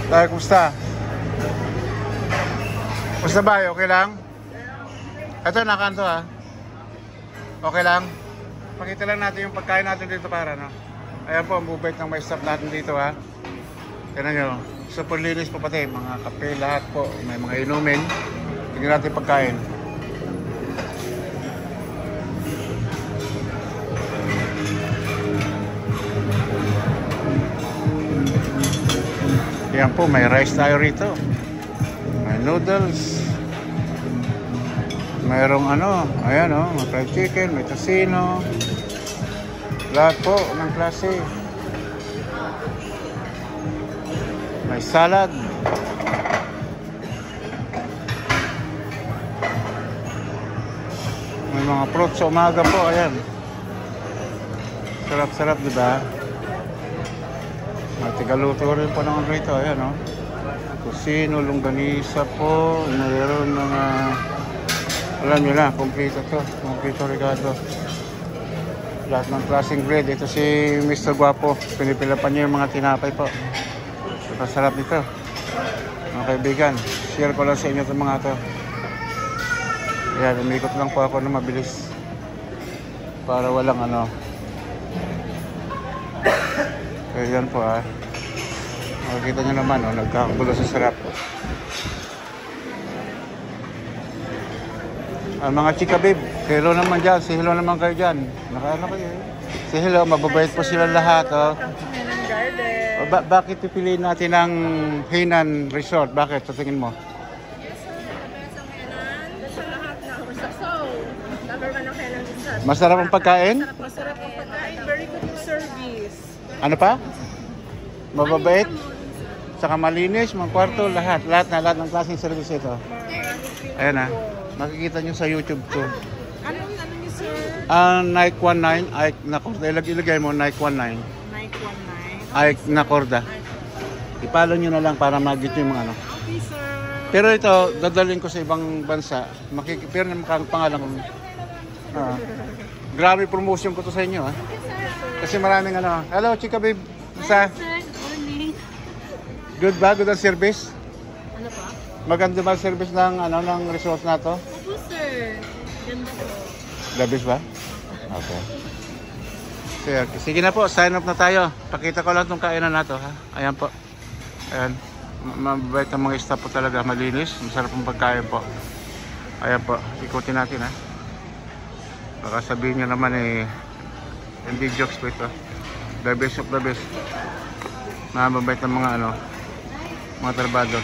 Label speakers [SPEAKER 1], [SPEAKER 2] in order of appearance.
[SPEAKER 1] Tayo, kumusta? Kumusta ba? Okay lang? Ito, nakanto ha. Okay lang? Pakita lang natin yung pagkain natin dito para, no? Ayan po, ang bubait ng may staff natin dito ha. Tignan nyo, super linis po pati. Mga kape, lahat po. May mga inumin. Tignan natin pagkain. Ayan po, may rice tayo rito. May noodles. Mayroong ano, ayan o, may fried chicken, may tocino. Lahat po ng klase. May salad. May mga fruits sa umaga po, ayan. Sarap-sarap, di ba? Matigaluto rin po naman rito, ayan o. Tocino, longganisa po. Mayroon mga, alam nyo na, kompleto to. Kompleto regado. Lahat ng klaseng bread. Ito si Mr. Guapo. Pinipilapan niya yung mga tinapay po. Masarap nito. Mga kaibigan, share ko lang sa inyo itong mga to. Ayan, umikot lang po ako na mabilis. Para walang ano. Ayan po ha. Makikita nyo naman, oh, nagkakagulo sa sarap. Mga chika babe, hello naman dyan. Si hello naman kayo dyan. Nakaano kayo eh. Si hello, mababait po sila lahat. Oh. Bakit pipiliin natin ang Hainan Resort? Bakit? Sa tingin mo? Masarap ang pagkain?
[SPEAKER 2] Masarap ang pagkain. Very good yung service.
[SPEAKER 1] Ano pa? Mababait? Saka malinis, mga kwarto, lahat ng klaseng service ito. Ayan na. Makikita nyo sa YouTube to.
[SPEAKER 2] Ano niyo, sir?
[SPEAKER 1] Nike 19, Ike Nakorda. Ilagay mo, Nike 19.
[SPEAKER 2] Nike 19.
[SPEAKER 1] Ike Nakorda. Ipalo nyo na lang para mag-get nyo yung mga ano.
[SPEAKER 2] Okay, sir.
[SPEAKER 1] Pero ito, dadalhin ko sa ibang bansa. Pero na pangalan ko. Grabe promotion ko to sa inyo. Ha? Kasi maraming ano. Hello, chika babe. Sa good ba? Good ang service?
[SPEAKER 2] Ano pa?
[SPEAKER 1] Maganda ba ang service ng ano ng resort na to?
[SPEAKER 2] Opo, sir. Ganda po.
[SPEAKER 1] The best ba? Okay. Sige na po, sign up na tayo. Pakita ko lang itong kainan na to, ha? Ayan po. Ayan. Mababait ang mga staff po talaga. Malinis. Masarap ang pagkain po. Ayan po. Ikutin natin, ha? Baka sabihin nyo naman eh, hindi jokes po ito. The best of the best. Mababait ang mga ano, mga trabador.